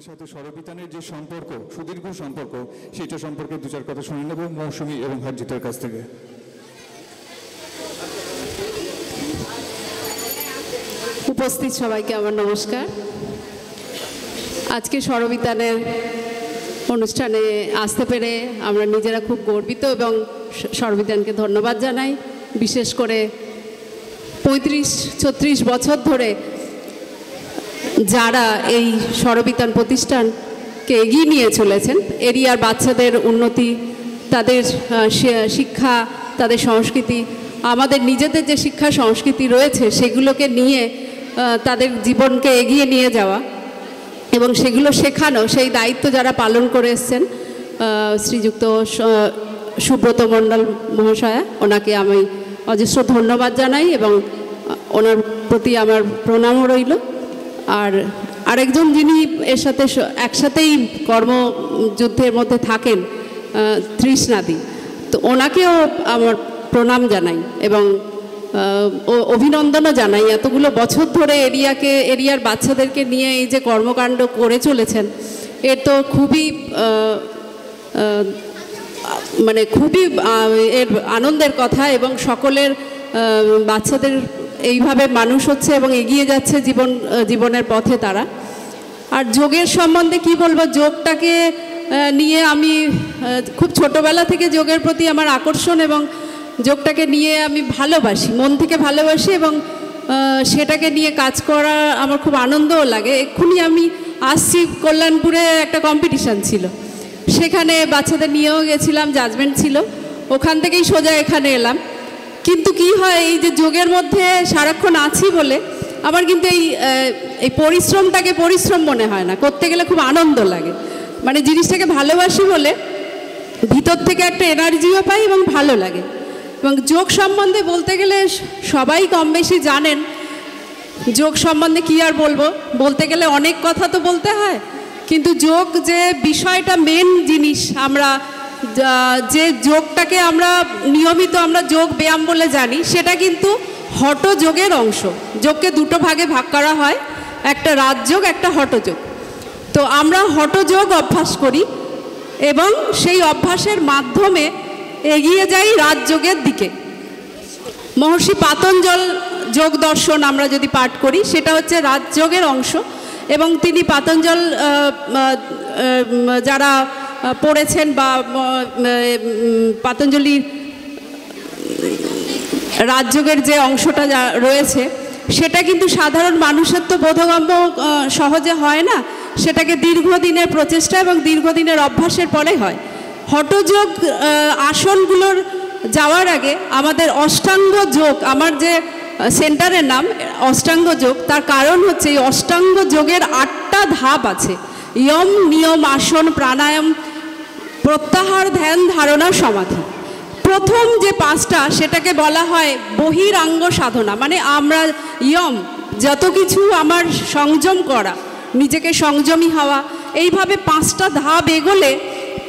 সাথে সরবিতানের যে সম্পর্ক, সুদীর্ঘ সম্পর্ক, সেটা সম্পর্কে দু চার কথা শুনে নেব মৌসুমী এবং হারজিতের কাছ থেকে। উপস্থিত সবাইকে আমার নমস্কার। আজকে সরবিতানের অনুষ্ঠানে আসতে পেরে আমরা নিজেরা খুব গর্বিত এবং সরবিতানকে ধন্যবাদ জানাই। বিশেষ করে 35-36 বছর ধরে যারা এই সরবিতান প্রতিষ্ঠানকে এগিয়ে নিয়ে চলেছেন, এরিয়ার বাচ্চাদের উন্নতি, তাদের শিক্ষা, তাদের সংস্কৃতি, আমাদের নিজেদের যে শিক্ষা সংস্কৃতি রয়েছে সেগুলোকে নিয়ে তাদের জীবনকে এগিয়ে নিয়ে যাওয়া এবং সেগুলো শেখানো, সেই দায়িত্ব যারা পালন করে এসছেন, শ্রীযুক্ত সুব্রত মণ্ডল মহাশয়া, ওনাকে আমি অজস্র ধন্যবাদ জানাই এবং ওনার প্রতি আমার প্রণামও রইল। আর আরেকজন যিনি এর সাথে একসাথেই কর্মযুদ্ধের মধ্যে থাকেন, তৃষ্ণাদি, তো ওনাকেও আমার প্রণাম জানাই এবং অভিনন্দনও জানাই। এতগুলো বছর ধরে এরিয়ার বাচ্চাদেরকে নিয়ে এই যে কর্মকাণ্ড করে চলেছেন, এর তো খুবই এর আনন্দের কথা এবং সকলের বাচ্চাদের এইভাবে মানুষ হচ্ছে এবং এগিয়ে যাচ্ছে জীবনের পথে তারা। আর যোগের সম্বন্ধে কি বলবো, যোগটাকে নিয়ে আমি খুব ছোটোবেলা থেকে যোগের প্রতি আমার আকর্ষণ এবং যোগটাকে নিয়ে আমি ভালোবাসি, মন থেকে ভালোবাসি এবং সেটাকে নিয়ে কাজ করা আমার খুব আনন্দও লাগে। এক্ষুনি আমি আসছি, কল্যাণপুরে একটা কম্পিটিশান ছিল, সেখানে বাচ্চাদের নিয়েও গেছিলাম, জাজমেন্ট ছিল, ওখান থেকেই সোজা এখানে এলাম। কিন্তু কি হয়, এই যে যোগের মধ্যে সারাক্ষণ আছি বলে আমার কিন্তু এই পরিশ্রমটাকে পরিশ্রম মনে হয় না, করতে গেলে খুব আনন্দ লাগে। মানে জিনিসটাকে ভালোবাসি বলে ভিতর থেকে একটা এনার্জিও পাই এবং ভালো লাগে। এবং যোগ সম্বন্ধে বলতে গেলে সবাই কম বেশি জানেন। যোগ সম্বন্ধে কি আর বলবো, বলতে গেলে অনেক কথা তো বলতে হয়, কিন্তু যোগ যে বিষয়টা, মেন জিনিস, আমরা যে যোগটাকে আমরা নিয়মিত আমরা যোগ ব্যায়াম বলে জানি, সেটা কিন্তু হঠযোগের অংশ। যোগকে দুটো ভাগে ভাগ করা হয়, একটা রাজযোগ, একটা হঠযোগ। তো আমরা হঠযোগ অভ্যাস করি এবং সেই অভ্যাসের মাধ্যমে এগিয়ে যাই রাজযোগের দিকে। মহর্ষি পাতঞ্জল যোগ দর্শন আমরা যদি পাঠ করি, সেটা হচ্ছে রাজযোগের অংশ এবং তিনি পাতঞ্জল যারা পড়েছেন বা পাতঞ্জলির রাজযোগের যে অংশটা রয়েছে, সেটা কিন্তু সাধারণ মানুষের তো বোধগম্য সহজে হয় না, সেটাকে দীর্ঘদিনের প্রচেষ্টা এবং দীর্ঘদিনের অভ্যাসের পরে হয়। হঠযোগ আসনগুলোর যাওয়ার আগে আমাদের অষ্টাঙ্গ যোগ, আমার যে সেন্টারের নাম অষ্টাঙ্গ যোগ, তার কারণ হচ্ছে এই অষ্টাঙ্গ যোগের 8টা ধাপ আছে। ইয়ম, নিয়ম, আসন, প্রাণায়াম, প্রত্যাহার, ধ্যান, ধারণা, সমাধি। প্রথম যে 5টা সেটাকে বলা হয় বহিরাঙ্গ সাধনা। মানে আমরা ইয়ম, যত কিছু আমার সংযম করা, নিজেকে সংযমী হওয়া, এইভাবে 5টা ধাপ এগোলে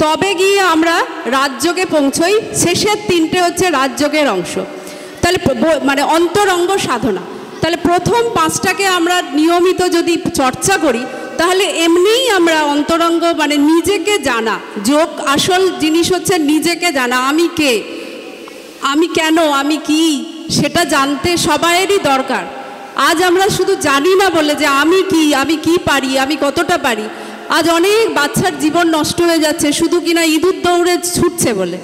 তবে গিয়ে আমরা রাজযোগে পৌঁছই। শেষের 3টে হচ্ছে রাজযোগের অংশ, তাহলে মানে অন্তরঙ্গ সাধনা। তাহলে প্রথম 5টাকে আমরা নিয়মিত যদি চর্চা করি, তাহলে এমনিই আমরা অন্তরঙ্গ, মানে নিজেকে জানা। যোগ আসল জিনিস হচ্ছে নিজেকে জানা। আমি কে, আমি কেন, আমি কি, সেটা জানতে সবাইয়েরই দরকার। আজ আমরা শুধু জানি না বলে যে আমি কি পারি, আমি কতটা পারি। আজ অনেক বাচ্চার জীবন নষ্ট হয়ে যাচ্ছে শুধু কিনা ইঁদুর দৌড়ে ছুটছে বলে।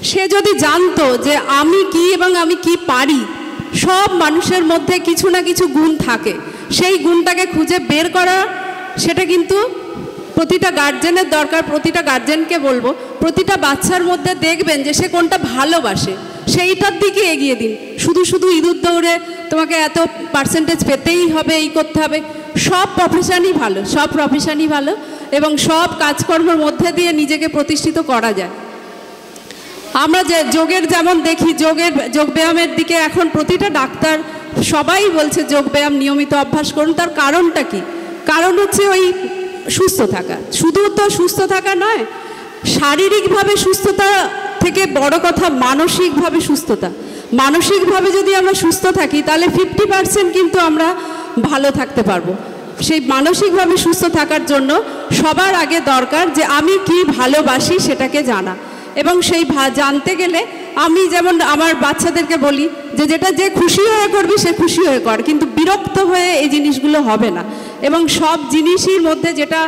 সে যদি জানতো যে আমি কি এবং আমি কি পারি, সব মানুষের মধ্যে কিছু না কিছু গুণ থাকে, সেই গুণটাকে খুঁজে বের করা, সেটা কিন্তু প্রতিটা গার্জেনের দরকার। প্রতিটা গার্জেনকে বলবো, প্রতিটা বাচ্চার মধ্যে দেখবেন যে সে কোনটা ভালোবাসে, সেইটার দিকে এগিয়ে দিন। শুধু ইঁদুর দৌড়ে তোমাকে এত পার্সেন্টেজ পেতেই হবে, এই করতে হবে, সব প্রফেশনই ভালো এবং সব কাজকর্মের মধ্যে দিয়ে নিজেকে প্রতিষ্ঠিত করা যায়। আমরা যে যোগের যেমন দেখি, যোগব্যায়ামের দিকে এখন প্রতিটা ডাক্তার সবাই বলছে যোগব্যায়াম নিয়মিত অভ্যাস করুন। তার কারণটা কি? কারণ হচ্ছে ওই সুস্থ থাকা। শুধু তো সুস্থ থাকা নয়, শারীরিকভাবে সুস্থতা থেকে বড় কথা মানসিকভাবে সুস্থতা। মানসিকভাবে যদি আমরা সুস্থ থাকি, তাহলে 50% কিন্তু আমরা ভালো থাকতে পারবো। সেই মানসিকভাবে সুস্থ থাকার জন্য সবার আগে দরকার যে আমি কি ভালোবাসি সেটাকে জানা। এবং সেই জানতে গেলে আমি যেমন আমার বাচ্চাদেরকে বলি যে যেটা যে খুশি হয়ে করবি সে খুশি হয়ে কর, কিন্তু বিরক্ত হয়ে এই জিনিসগুলো হবে না। এবং সব জিনিসের মধ্যে যেটা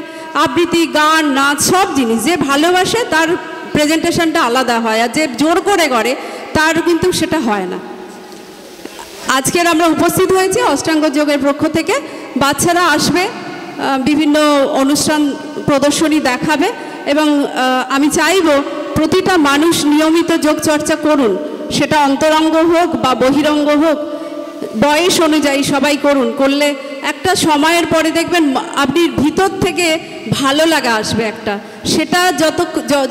আবৃত্তি, গান, নাচ, সব জিনিস যে ভালোবাসে তার প্রেজেন্টেশনটা আলাদা হয়, আর যে জোর করে তার কিন্তু সেটা হয় না। আজকের আমরা উপস্থিত হয়েছি অষ্টাঙ্গ যোগের পক্ষ থেকে। বাচ্চারা আসবে, বিভিন্ন অনুষ্ঠান প্রদর্শনী দেখাবে, এবং আমি চাইব প্রতিটা মানুষ নিয়মিত যোগ চর্চা করুন, সেটা অন্তরঙ্গ হোক বা বহিরঙ্গ হোক, বয়স অনুযায়ী সবাই করুন। করলে একটা সময়ের পরে দেখবেন আপনি ভিতর থেকে ভালো লাগা আসবে একটা, সেটা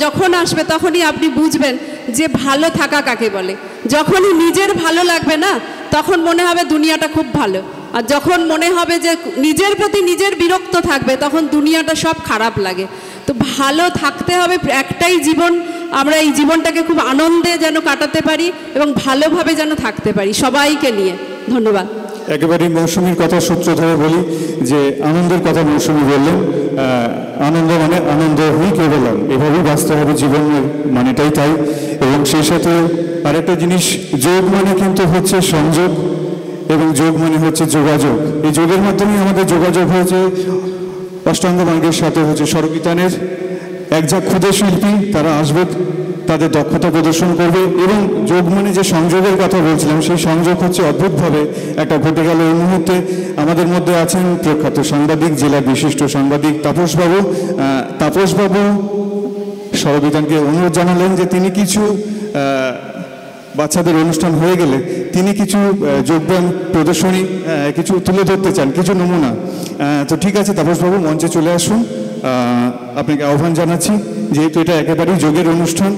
যখন আসবে তখনই আপনি বুঝবেন যে ভালো থাকা কাকে বলে। যখনই নিজের ভালো লাগবে না তখন মনে হবে দুনিয়াটা খুব ভালো, আর যখন মনে হবে যে নিজের প্রতি নিজের বিরক্ত থাকবে তখন দুনিয়াটা সব খারাপ লাগে। তো ভালো থাকতে হবে, একটাই জীবন, আমরা এই জীবনটাকে খুব আনন্দে যেন কাটাতে পারি এবং ভালোভাবে যেন থাকতে পারি সবাইকে নিয়ে। ধন্যবাদ। একেবারেই মৌসুমীর কথা সূত্র ধরে বলি যে আনন্দের কথা মৌসুমী বললেন, আনন্দ মানে আনন্দ হই কেবলম, এভাবেই বাঁচতে হবে, জীবনের মানেটাই তাই। এবং সেই সাথে আরেকটা জিনিস, যোগ মানে কিন্তু হচ্ছে সংযোগ, এবং যোগ মানে হচ্ছে যোগাযোগ। এই যোগের মাধ্যমে আমাদের যোগাযোগ হয়েছে অষ্টাঙ্গ মার্গের সাথে, হচ্ছে স্বরবিতানের এক ঝাঁক ক্ষুদে শিল্পী, তারা আসবে, তাদের দক্ষতা প্রদর্শন করবে। এবং যোগ মানে যে সংযোগের কথা বলছিলাম, সেই সংযোগ হচ্ছে অদ্ভুতভাবে একটা ঘটে গেল এই মুহূর্তে। আমাদের মধ্যে আছেন প্রখ্যাত সাংবাদিক, জেলার বিশিষ্ট সাংবাদিক তাপসবাবু। তাপসবাবু স্বরবিতানকে অনুরোধ জানালেন যে তিনি কিছু বাচ্চাদের অনুষ্ঠান হয়ে গেলে তিনি কিছু যোগব্যায়াম প্রদর্শনী কিছু তুলে ধরতে চান, কিছু নমুনা। তো ঠিক আছে তাপসবাবু, মঞ্চে চলে আসুন, আপনাকে আহ্বান জানাচ্ছি। যেহেতু এটা একেবারেই যোগের অনুষ্ঠান,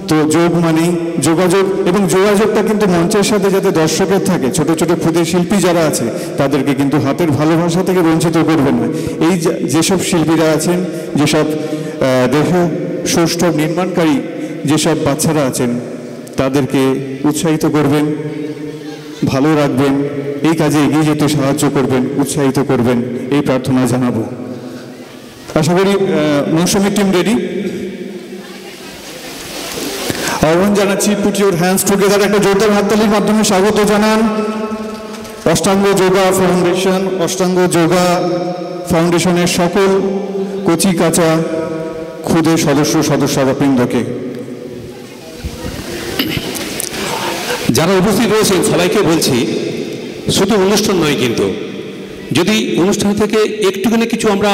তো যোগ মানেই যোগাযোগ, এবং যোগাযোগটা কিন্তু মঞ্চের সাথে যাতে দর্শকের থাকে, ছোট ছোট ক্ষুদে শিল্পী যারা আছে তাদেরকে কিন্তু হাতের ভালোবাসা থেকে বঞ্চিত করবেন না। এই যেসব শিল্পীরা আছেন, যেসব দেহ সৌষ্ঠব নির্মাণকারী যেসব বাচ্চারা আছেন, তাদেরকে উৎসাহিত করবেন, ভালো রাখবেন, এই কাজে এগিয়ে যেতে সাহায্য করবেন, উৎসাহিত করবেন, এই প্রার্থনা জানাবো। আশা করি মৌসুমী টিম রেডি। আহ্বান জানাচ্ছি, পুট ইউর হ্যান্ডস টুগেদার, একটা জোরদার হাততালির মাধ্যমে স্বাগত জানান অষ্টাঙ্গ যোগা ফাউন্ডেশন, অষ্টাঙ্গ যোগা ফাউন্ডেশনের সকল কচি কাঁচা ক্ষুদে সদস্যবৃন্দকে। যারা উপস্থিত রয়েছেন সবাইকে বলছি, শুধু অনুষ্ঠান নয়, কিন্তু যদি অনুষ্ঠান থেকে একটুখানি কিছু আমরা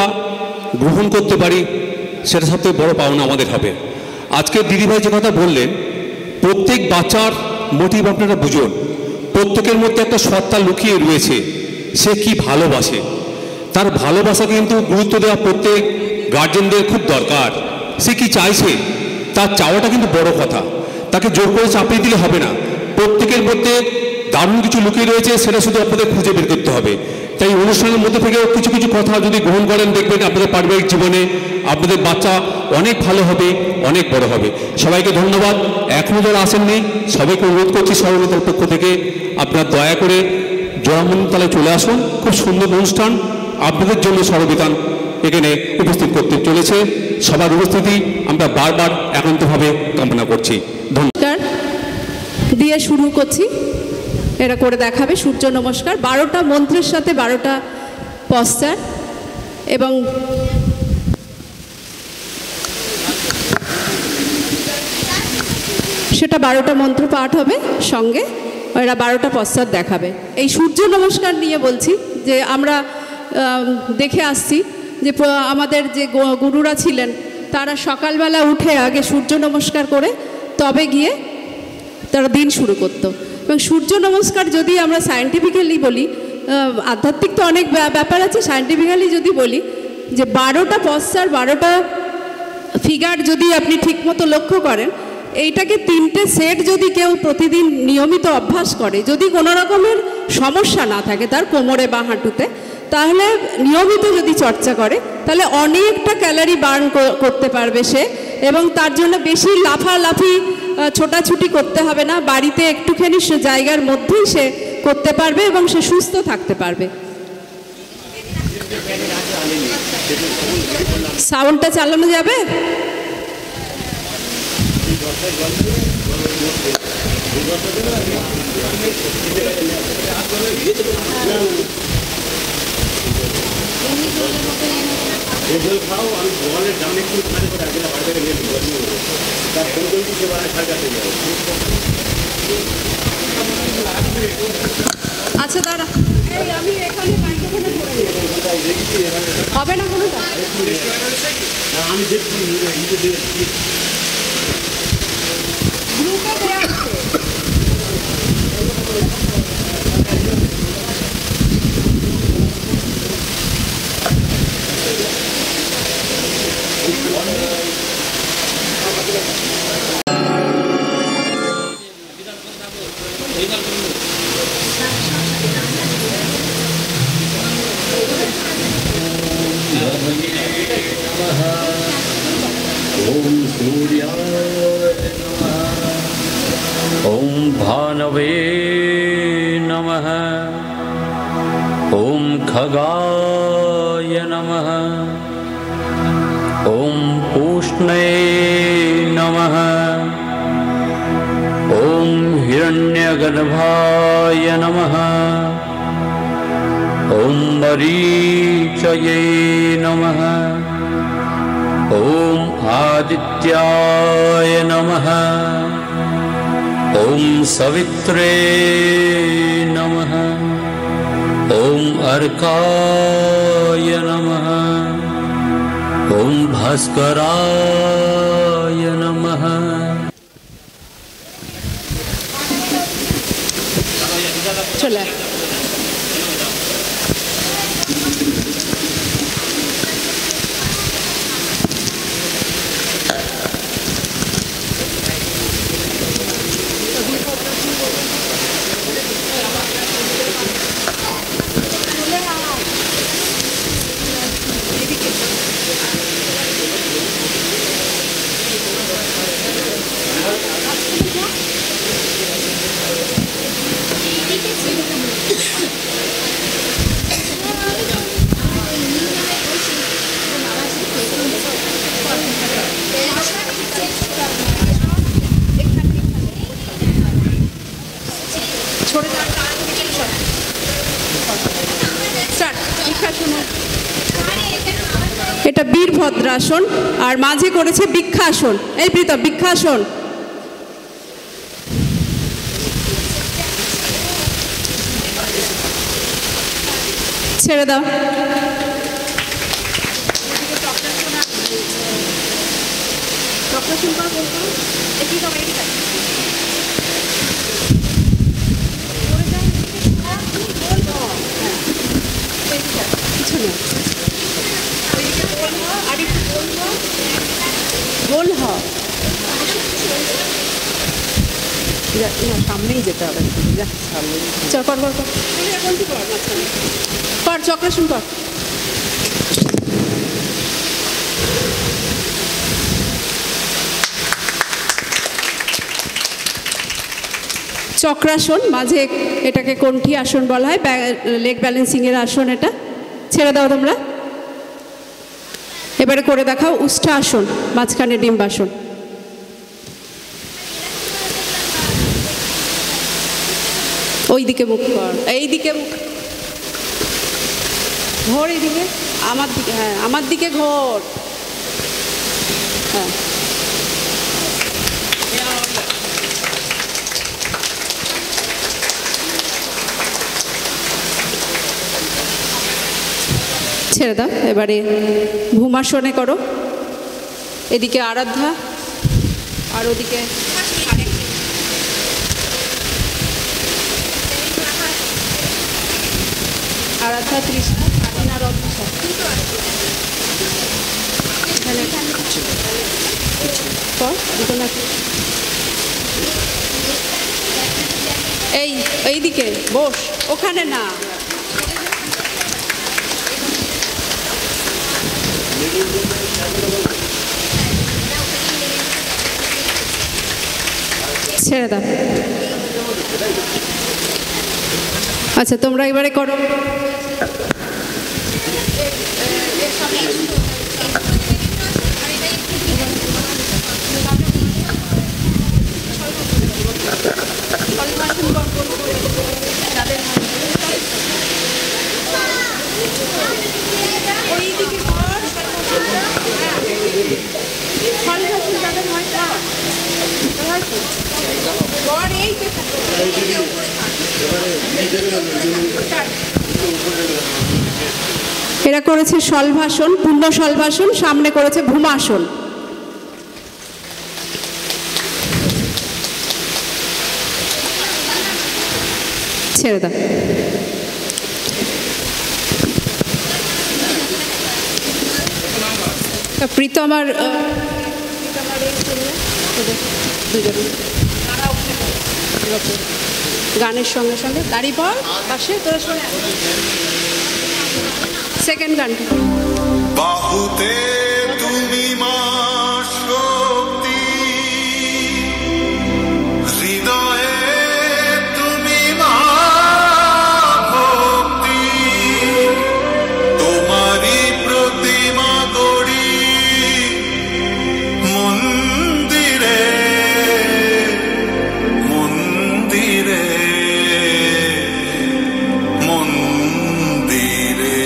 গ্রহণ করতে পারি সেটা সবথেকে বড় পাওনা আমাদের হবে। আজকে দিদিভাই যে কথা বললেন, প্রত্যেক বাচ্চার মোটিভ আপনারা বুঝুন, প্রত্যেকের মধ্যে একটা সত্তা লুকিয়ে রয়েছে, সে কি ভালোবাসে, তার ভালোবাসা কিন্তু গুরুত্ব দেওয়া প্রত্যেক গার্জেনদের খুব দরকার। সে কি চাইছে, তার চাওয়াটা কিন্তু বড় কথা, তাকে জোর করে চাপিয়ে দিলে হবে না। প্রত্যেকের মধ্যে দারুণ কিছু লুকিয়ে রয়েছে, সেটা শুধু আপনাদের খুঁজে বের করতে হবে। তাই অনুষ্ঠানের মধ্যে থেকেও কিছু কিছু কথা যদি গ্রহণ করেন, দেখবেন আপনাদের পারিবারিক জীবনে আপনাদের বাচ্চা অনেক ভালো হবে, অনেক বড় হবে। সবাইকে ধন্যবাদ। এখনও যারা আসেননি সবাইকে অনুরোধ করছি সর্বমিতার পক্ষ থেকে, আপনারা দয়া করে জোড়ামন্দিরতলায় চলে আসুন। খুব সুন্দর অনুষ্ঠান আপনাদের জন্য সর্ববিতান এখানে উপস্থিত করতে চলেছে। সবার উপস্থিতি আমরা বারবার একান্তভাবে কামনা করছি। ধন্যবাদ দিয়ে শুরু করছি। এটা করে দেখাবে সূর্য নমস্কার, 12টা মন্ত্রের সাথে 12টা পশ্চার, এবং সেটা 12টা মন্ত্র পাঠ হবে সঙ্গে, এরা 12টা পশ্চাৎ দেখাবে। এই সূর্য নমস্কার নিয়ে বলছি যে আমরা দেখে আসছি যে আমাদের যে গুরুরা ছিলেন তারা সকালবেলা উঠে আগে সূর্য নমস্কার করে তবে গিয়ে তারা দিন শুরু করতো। এবং সূর্য নমস্কার যদি আমরা সায়েন্টিফিক্যালি বলি, আধ্যাত্মিক তো অনেক ব্যাপার আছে, সায়েন্টিফিক্যালি যদি বলি যে 12টা পশ্চার 12টা ফিগার যদি আপনি ঠিকমতো লক্ষ্য করেন, এইটাকে 3টে সেট যদি কেউ প্রতিদিন নিয়মিত অভ্যাস করে, যদি কোনো রকমের সমস্যা না থাকে তার কোমরে বা হাঁটুতে, তাহলে নিয়মিত যদি চর্চা করে তাহলে অনেকটা ক্যালোরি বার্ন করতে পারবে সে, এবং তার জন্য বেশি লাফালাফি ছোটাছুটি করতে হবে না, বাড়িতে একটুখানি জায়গার মধ্যেই সে করতে পারবে এবং সে সুস্থ থাকতে পারবে। সাউন্ডটা চালানো যাবে? আচ্ছা দাঁড়া, আমি এখানে মাইক্রোফোনে ধরে নেব। হবে না কোনোটা? আমি দেখছি গ্রুপে দেওয়া আছে। ओम सूर्याय नमः ओम भानवे नमः ओम खगाय नमः ओम पूष्णे नमः ओम हिरण्यगर्भाय नमः ओम मरीचये नमः ओम आदित्याय नमः ओम सवित्रे नमः ओम अर्काय नमः ओम भास्कराय नमः। চলে এটা বীরভদ্রাসন আর মাঝে করেছে বৃক্ষাসন। এই প্রীতম বৃক্ষাসন। ছেড়ে দাও। গোল হ, সামনেই যেতে হবে। কর কর কর কর, চক্রাসন কর। চক্রাসন মাঝে, এটাকে কণ্ঠী আসন বলা হয়, লেগ ব্যালেন্সিংয়ের আসন। এটা ছেড়ে দাও তোমরা। এবারে করে দেখাও উষ্ঠা আসন, মাঝখানে ডিম্বাসন। ওই দিকে মুখ কর, এই দিকে মুখ ঘোর, এইদিকে আমার দিকে, হ্যাঁ আমার দিকে ঘোর, হ্যাঁ। ছেড়ে দাও। এবারে ভূমাসনে করো। এদিকে আরাধ্যা আর ওদিকে আরাধ্যা, তৃষ্ণা, স্বাধীনা, রত্না। এইদিকে বস, ওখানে না। ছেড়ে দাও। আচ্ছা তোমরা এবারে করো। এরা করেছে সলভাসন, পূর্ণ সলভাসন, সামনে করেছে ভূমাসন। ছেড়ে দাও। প্রীত আমার গানের সঙ্গে সঙ্গে দাঁড়িয়ে পড় পাশে তোরা শোনে। সেকেন্ড গানটা বাহুতে তুমি মা শক্তি, হৃদয়ে তুমি মা ভক্তি, তোমারই প্রতিমা গড়ি মন্দিরে মন্দিরে মন্দিরে।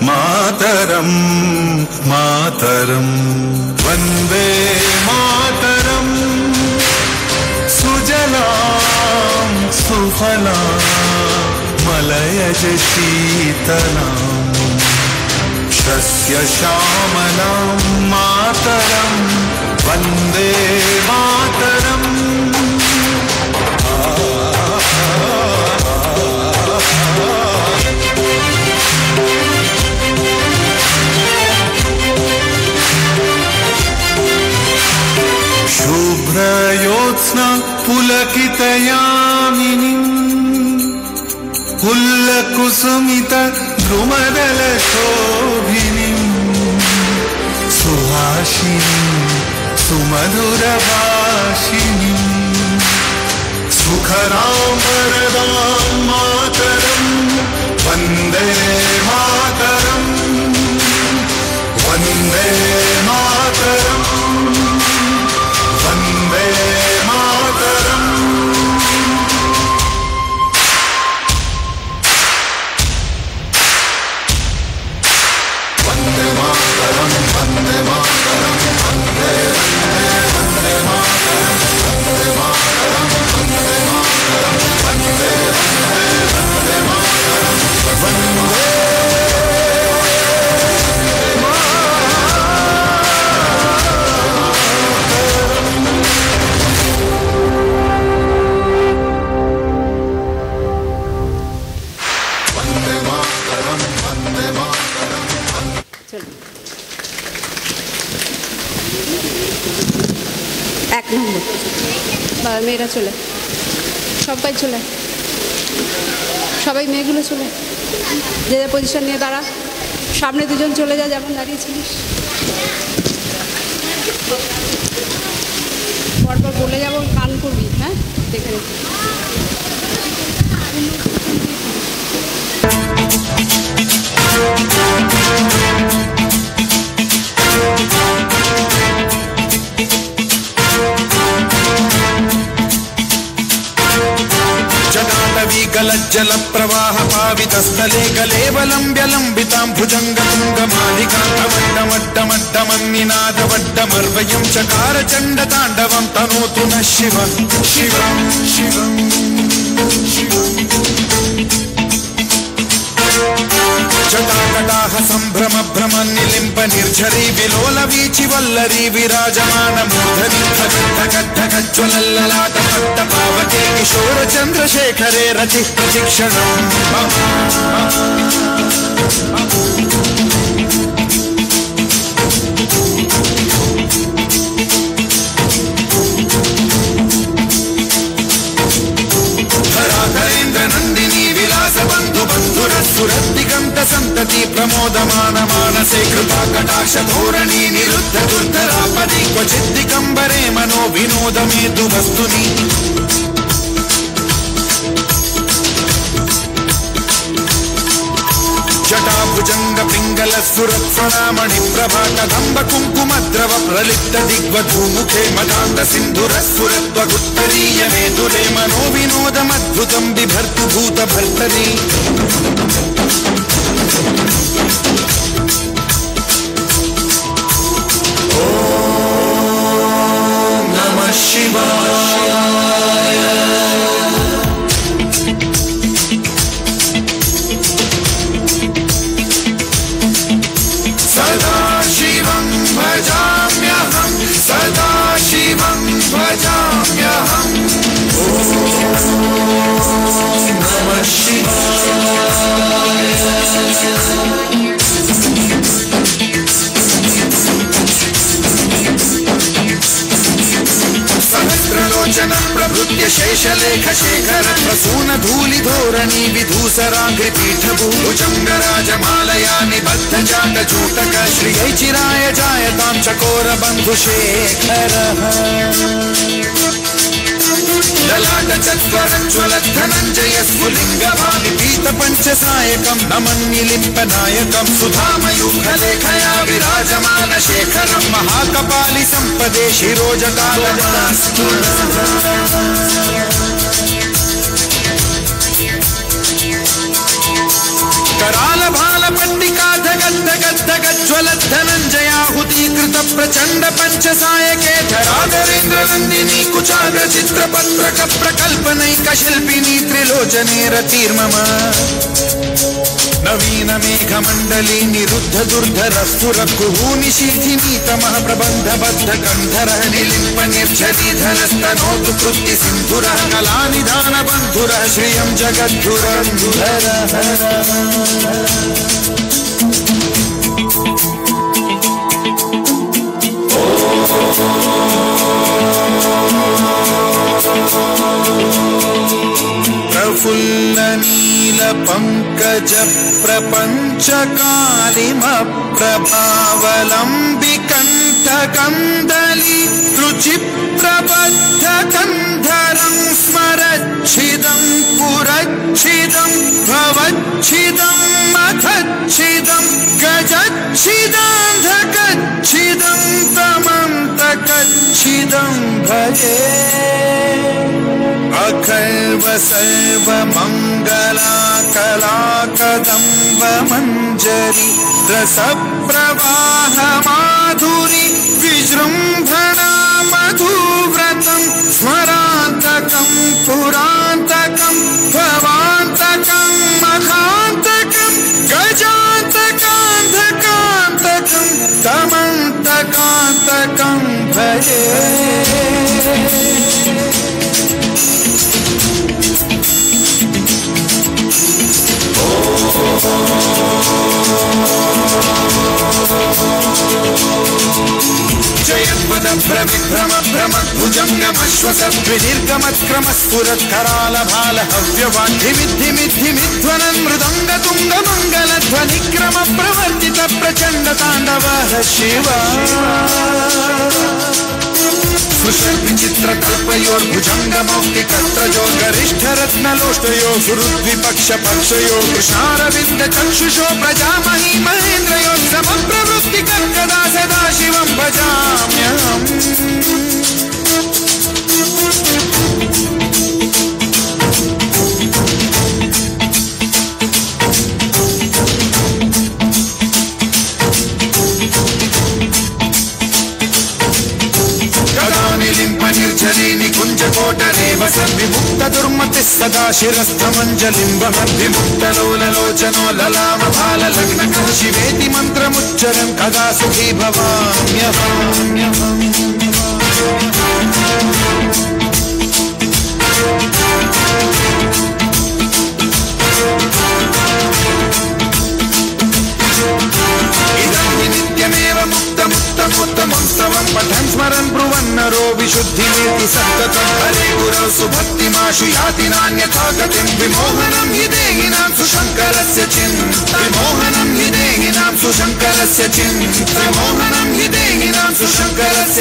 मातरम मातरम वंदे मातरम सुजलाम सुफलाम मलयज शीतलाम शस्य श्यामलाम मातरम वंदे मातरम। शुभ्रयोत्स्ना पुलकितयामिनीं पुल्लकुसुमित द्रुमदलशोभिनीं सुहासिनीं सुमधुरभाषिणीं सुखरां वरदां मातरं वन्दे मातरं वन्दे मातरं वन्दे मातरम्। वन्दे मातरम् वन्दे मातरम् वन्दे वन्दे मातरम् वन्दे मातरम् वन्दे मातरम् वन्दे वन्दे मातरम् वन्दे এক নম্বর বাবা মেয়েরা চলে, সবাই চলে, সবাই মেয়েগুলো চলে, যে যে পজিশন নিয়ে দাঁড়া, সামনে দুজন চলে যা যেমন দাঁড়িয়েছিলিস, পরপর বলে যাবো, কান করবি, হ্যাঁ দেখে রেখে। गलज्जल प्रवाह पावितस्थले गलेवलम्ब्य लम्बितां भुजङ्गतुङ्गमालिकान्तमड्डमड्डमन्निनादवड्डमर्वयं चकार चण्डताण्डवं तनोतु नः शिवं शिवं शिवं शिवम्। नमान्निलिम्प निर्झरी विलोल वीचि वल्लरी विराजमान मूर्धनि धगद्धगज्ज्वलल्ललाट पट्ट पावके किशोर चन्द्रशेखरे रति प्रशिक्षणम् नंदिनी विलास बंधु बंधुर सुरदिगंत संतति प्रमोदमान मानसे कृपा कटाक्ष धोरणी निरुद्ध दुर्धरापदि क्वचित् दिगंबरे मनो विनोद मेतु वस्तुनि जटाभुजंग पिंगल सुरत्सणामणि प्रभा कदंब कुंकुम द्रव प्रलिप्त दिग्वधू मुखे मदांत सिंधुर सुरत्वगुत्तरीय मेदुरे मनो विनोदमद्भुतं बिभर्तु भूत भर्तरी ओम नमः शिवाय सदा शिवं भजाम्यहं सदा शिवं भजाम्यहम् ॐ नमः शिवाय सहस्रलोचन प्रभृत्य शेषलेख शेखर प्रसून धूलि धोरणी विधूसराग्रि पीठभूभुजंगराजमालया निबद्ध चाट चूटक श्रियै चिराय जायतां चकोर बंधु शेखर ललाट चत्वरज्ज्वल धनञ्जय स्फुलिंग भावि पीत पंचसायकं नमन्निलिम्प नायकं सुधामयूखलेखया विराजमान शेखरं महाकपालि संपदे शिरोजटालनास्तु कराल भाल पट्टिका धगद्धगद्धगज्ज्वल धनञ्जयाहुतीकृत प्रचंड पंचसायके धराधरेन्द्र नंदिनी कुचाग्र चित्रपत्रक प्रकल्पनैक शिल्पिनी त्रिलोचने रतिर्मम नवीन मेघमण्डली निरुद्ध दुर्धर स्फुर कुहूनि शीर्षिनी तमः प्रबन्ध बद्ध कंधरः निलिम्प निर्झरीधरस्तनोतु कृत्ति सिन्धुरः कलानिधान बन्धुरः श्रियं जगद्धुरन्धुरः प्रफुल्ल नील पंकज प्रपंच कालिम प्रभावलंबि कंठ कंदली रुचि प्रबद्ध कंधरं स्मरच्छिदं पुरच्छिदं भवच्छिदं मथच्छिदं गजच्छिदान्धकच्छिदं तमन्तकच्छिदं भजे अखर्व सर्व मंगला कला कदम्ब मंजरी रस प्रवाह माधुरी विजृंभणा मधुव्रतं स्मरान्तकं पुरान्तकं भवान्तकं मखान्तकं गजान्तकान्धकान्तकं तमन्तकान्तकं भजे जयद्वद प्रविभ्रम भ्रम भुजंगमश्वसद्विदीर्घमत्क्रम स्फुरत्कराल भाल हव्यवाद्धिमिद्धिमिद्धिमिध्वनन् मृदंग तुंग मंगल ध्वनिक्रम प्रवर्तित प्रचंड तांडवः शिवा विचित्र कल्पयोर्भुजंग मौक्ति कत्रजो गरिष्ठ रत्नलोष्टयो गुरुद्विपक्ष पक्षयो कृष्णारविंद चक्षुषो प्रजामही महेन्द्रयो समप्रवृत्ति कर्कदा सदा शिवं भजाम्यहम् निर्झरी निकुंज कोटरे वसन् विमुक्त दुर्मति सदा शिरस्थमंजलिं वहन् विमुक्त लोललोचनो ललाम भाल लग्न शिवेति मंत्रमुच्चर कदा सुखी भवाम्यहम् नित्यमेव मुक्तमुत्तमोत्तमं स्तवं पठन् स्मरन् ब्रुवन्नरो विशुद्धिमेति सन्ततं हरे गुरौ सुभक्तिमाशु याति नान्यथा गतिं विमोहनं हि देहिनां सुशङ्करस्य विमोहनं हि देहिनां सुशङ्करस्य विमोहनं हि देहिनां सुशङ्करस्य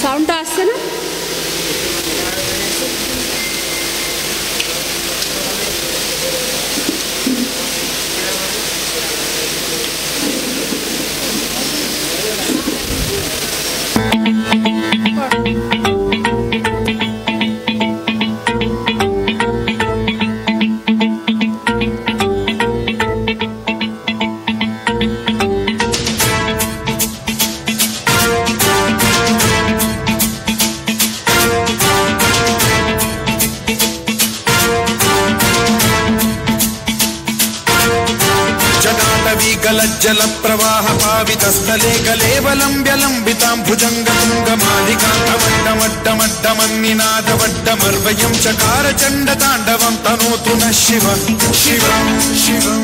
সাউন্ডটা আসছে না? जल प्रवाह पावितस्थले कलेवलं व्यलम्बितां भुजङ्गतुङ्गमालिकान्तवड्डमड्डमड्डमन्निनादवड्डमर्वयं चकार चण्डताण्डवं तनोतु नः शिवं शिवं शिवं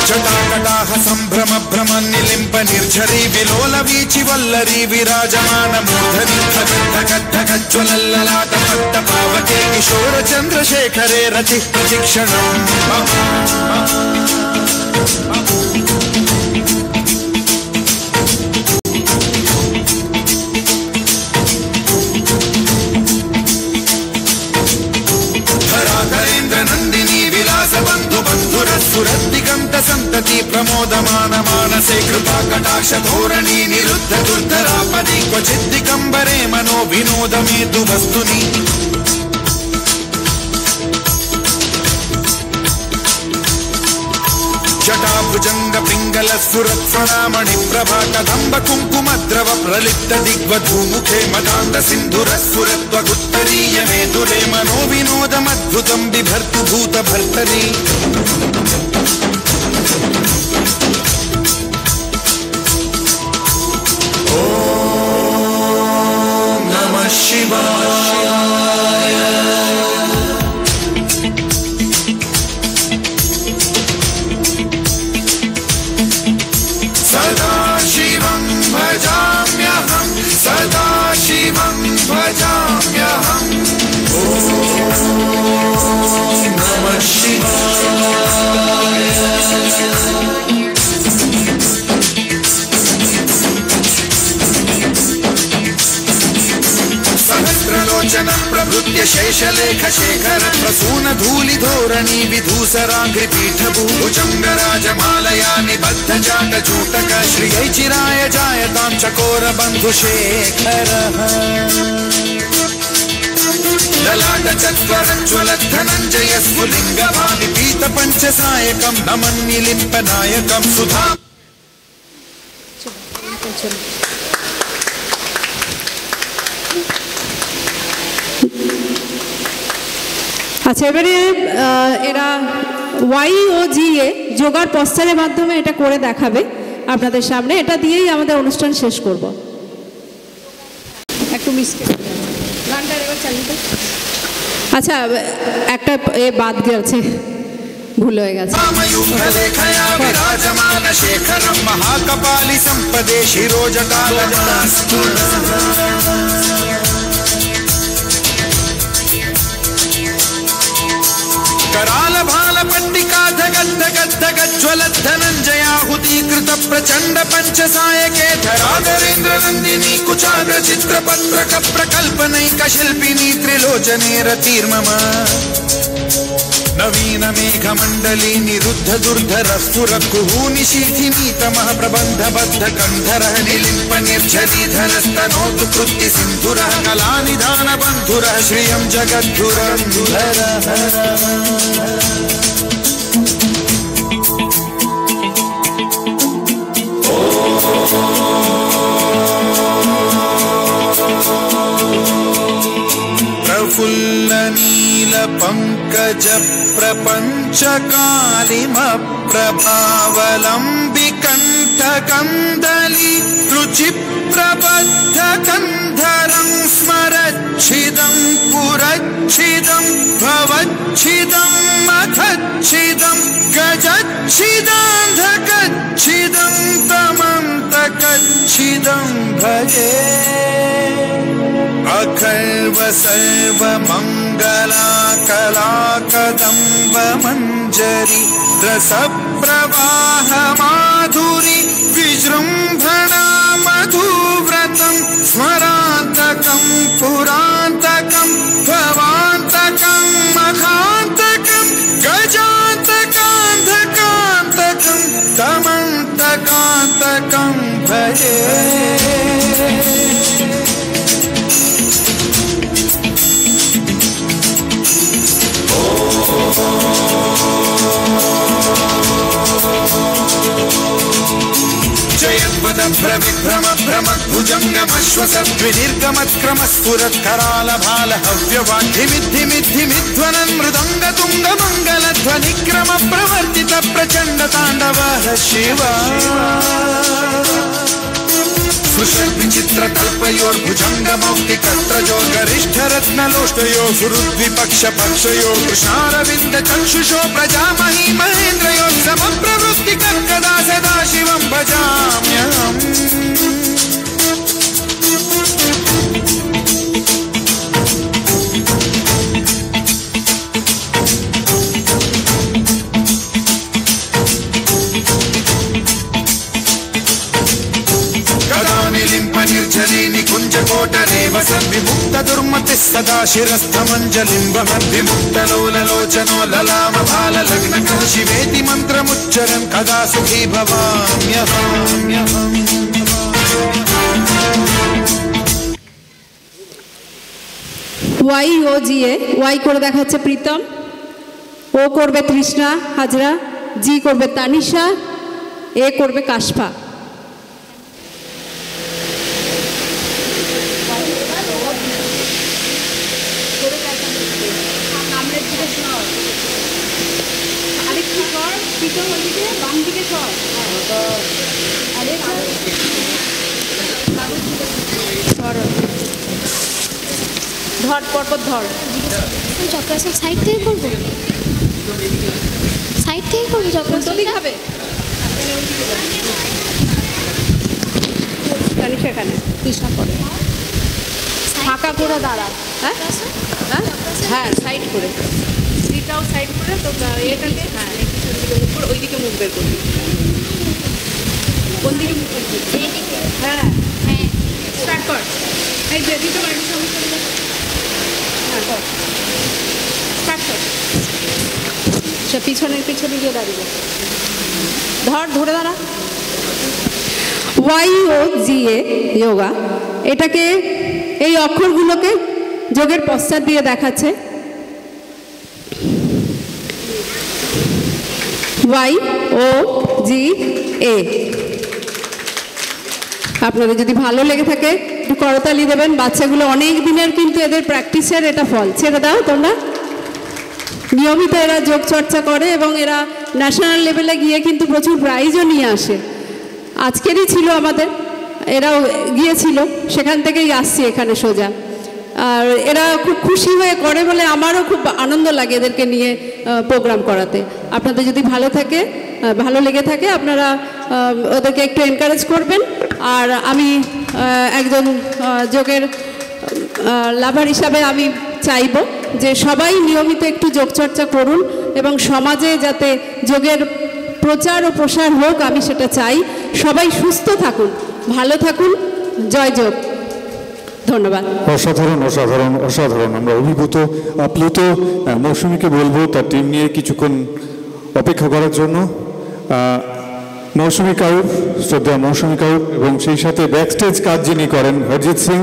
जटाकटाह सम्भ्रम भ्रमन्निलिम्प निर्झरी विलोल वीचि वल्लरी विराजमान मूर्धनि धगद्धगज्ज्वलल्ललाट पट्ट पावके किशोर चन्द्रशेखरे रति प्रशिक्षणम् सुरद्दिगन्त सन्तति प्रमोदमान मानसे कृपा कटाक्ष धोरणी निरुद्ध दुर्धरापदि क्वचिद्दिगम्बरे मनो विनोदमेतु वस्तुनि जटाभुजंग पिंगल सुरत्वणामणि प्रभा कदंब कुंकुमद्रव प्रलिप्त दिग्वधूमुखे मदान्ध सिंधुर स्फुरत्वगुत्तरीय मेदुरे मनोविनोदमद्भुतं बिभर्तु भूत भर्तरी ओम नमः शिवाय सदा शिवं भजाम्यहं सदा शिवं भजाम्यहम् ओम नमः शिवाय सहस्रलोचनं प्रभृत्य शेषलेख शेखर प्रसून धूलि धोरणी विधूसराङ्घ्रिपीठभूभुजङ्गराजमालया निबद्ध जाटचूटक श्रियै चिराय जायतां चकोर बन्धुशेखरः ललाट चत्वरज्वलद्धनञ्जय स्फुलिङ्गभानि पीत पञ्चसायकं नमन्निलिम्पनायकं सुधा। আচ্ছা, এবারে এরা YOGA যোগার পোস্টারের মাধ্যমে এটা করে দেখাবে আপনাদের সামনে। এটা দিয়েই আমাদের অনুষ্ঠান শেষ করব। একটু মিস্টেক গানটা এবার চালিয়ে দাও। আচ্ছা, একটা এ বাদ গেছে, ভুল হয়ে গেছে। विराजमान शेखरं महाकपालि संपदे शिरोजटालमास्तु कराल भाल पट्टिका धगद् धगद् धगद् ज्वलत् धनञ्जयाहुतीकृत प्रचण्ड पंचसायके धराधरेन्द्र नन्दिनी कुचाग्र चित्रपत्रक प्रकल्पनैक शिल्पिनी त्रिलोचने रतिर्मम नवीन मेघमण्डली निरुद्ध दुर्धर स्फुर कुहूनि शीथिनी तमः प्रबन्ध बद्ध कन्धरः निलिम्प निर्झरीधरस्तनोतु कृत्ति सिन्धुरः कलानिधान बन्धुरः श्रियं जगद्धुरन्धुरः प्रफुल्ल नील पंकज प्रपंच कालिमप्रभावलम्बि कंठ कंदली रुचि प्रबद्ध कंधरं स्मरच्छिदं पुरच्छिदं भवच्छिदं मथच्छिदं गजच्छिदान्धकच्छिदं तमन्तकच्छिदं भजे अखर्व सर्व मंगला कला कदम्ब मंजरी रस प्रवाह माधुरी विजृंभणा मधुव्रतं स्मरान्तकं पुरान्तकं भवान्तकं मखान्तकं गजान्तकान्धकान्तकं तमन्तकान्तकं भजे जयद्वद भ्रविभ्रम भ्रमद्भुजङ्गमश्वसद्विनिर्गमत्क्रम स्फुरत्कराल भाल हव्यवाद्धिमिद्धिमिद्धिमिध्वनन् मृदङ्ग तुङ्ग मङ्गलध्वनिक्रम प्रवर्तित प्रचण्ड ताण्डवः शिवा विचित्र तल्पयोर्भुजंग मौक्तिकत्रजो गरिष्ठ रत्नलोष्टयो सुहृद्विपक्ष पक्षयो कृष्णारविन्द चक्षुषो प्रजामही महेन्द्रयो समप्रवृत्ति कर्कदा सदा शिवं भजाम्यहम् निर्झरी निकुंज कोटरे वसन् विमुक्त दुर्मतिः सदा शिरस्थमञ्जलिं वहन् विमुक्त लोललोचनो ललाम भाल लग्नकः शिवेति मन्त्रमुच्चरन् कदा सुखी भवाम्यहम्। YOGA ওয়াই করে দেখাচ্ছে প্রীতম, ও করবে তৃষ্ণা হাজরা, জি করবে তানিশা, এ করবে কাশফা। ধর পরপর ধর। চক্রাসন সাইড থেকে করবো, সাইড থেকে করবো চক্রাসন খাবে এখানে কৃষ্ণা করে ফাঁকা করে দাঁড়া। হ্যাঁ হ্যাঁ সাইড করে, দিটাও সাইড করে তো এটাকে, হ্যাঁ মুখ করে ওইদিকে মুখ বের করবি। কোন দিকে মুখ বের করবি? হ্যাঁ হ্যাঁ স্টার্ট কর। এই যে দিতে পারি হ্যাঁ কর, স্টার্ট কর। সে পিছনে পিছনে গিয়ে দাঁড়িয়ে ধর, ধরে দাঁড়া। YOGA যোগা, এটাকে এই অক্ষরগুলোকে যোগের পশ্চাৎ দিয়ে দেখাচ্ছে। YOGA। আপনাদের যদি ভালো লেগে থাকে একটু করতালি দেবেন। বাচ্চাগুলো অনেক দিনের কিন্তু এদের প্র্যাকটিসের এটা ফল। ছেড়ে দাও তোমরা। নিয়মিত এরা যোগ চর্চা করে এবং এরা ন্যাশনাল লেভেলে গিয়ে কিন্তু প্রচুর প্রাইজও নিয়ে আসে। আজকেরই ছিল আমাদের, এরাও গিয়েছিল, সেখান থেকেই আসছি এখানে সোজা। আর এরা খুব খুশি হয়ে করে বলে আমারও খুব আনন্দ লাগে এদেরকে নিয়ে প্রোগ্রাম করাতে। আপনাদের যদি ভালো লেগে থাকে আপনারা ওদেরকে একটু এনকারেজ করবেন। আর আমি একজন যোগের লাভার হিসাবে আমি চাইব যে সবাই নিয়মিত একটু যোগচর্চা করুন এবং সমাজে যাতে যোগের প্রচার ও প্রসার হোক আমি সেটা চাই। সবাই সুস্থ থাকুন, ভালো থাকুন। জয় যোগ। ধন্যবাদ। অসাধারণ অসাধারণ অসাধারণ। আমরা অভিভূত আপ্লুত। মৌসুমীকে বলবো তার টিম নিয়ে কিছুক্ষণ অপেক্ষা করার জন্য। মৌসুমী কাউর, শ্রদ্ধা মৌসুমী কাউর এবং সেই সাথে ব্যাকস্টেজ কাজ যিনি করেন হরজিৎ সিং,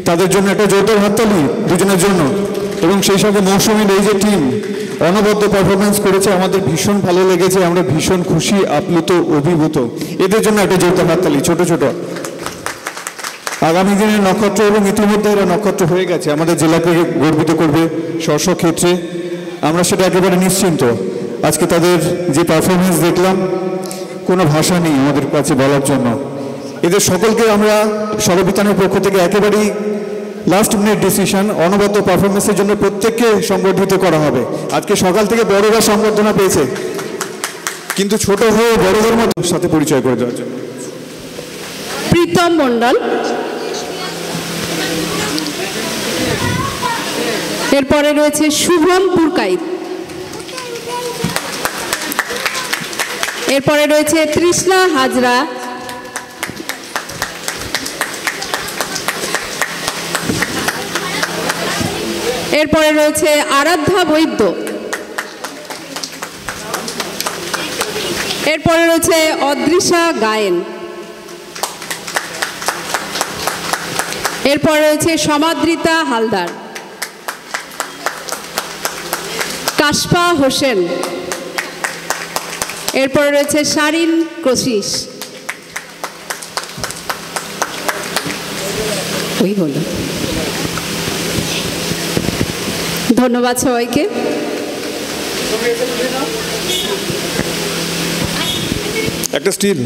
তাদের জন্য একটা জোরদার হাততালি দুজনের জন্য। এবং সেই সাথে মৌসুমীর এই যে টিম অনবদ্য পারফরমেন্স করেছে, আমাদের ভীষণ ভালো লেগেছে। আমরা ভীষণ খুশি, আপ্লুত, অভিভূত। এদের জন্য একটা জোরদার হাততালি। ছোট ছোট আগামী দিনের নক্ষত্র এবং ইতিমধ্যে এরা নক্ষত্র হয়ে গেছে, আমাদের জেলাকে গর্বিত করবে স্ব ক্ষেত্রে। আমরা সেটা একেবারে নিশ্চিন্ত। আজকে তাদের যে পারফরমেন্স দেখলাম, কোনো ভাষা নেই আমাদের কাছে বলার জন্য। এদের সকলকে আমরা সরবিতানের পক্ষ থেকে একেবারেই লাস্ট মিনিট ডিসিশন, অনবদ্য পারফরমেন্সের জন্য প্রত্যেককে সংবর্ধিত করা হবে। আজকে সকাল থেকে বড়রা সংবর্ধনা পেয়েছে, কিন্তু ছোট হয়ে বড়দের মতো সাথে পরিচয় করে দেওয়ার জন্য প্রীতম মণ্ডল, এরপরে রয়েছে শুভম পুরকাইত, এরপরে রয়েছে তৃষ্ণা হাজরা, এরপরে রয়েছে আরাধ্যা বৈদ্য, এরপরে রয়েছে অদৃশা গায়েন, এরপরে রয়েছে সমাদৃতা হালদার, কাশফা হোসেন, এরপরে রয়েছে শারিন কোশিস। ওই হলো। ধন্যবাদ সবাইকে। একটা স্টিল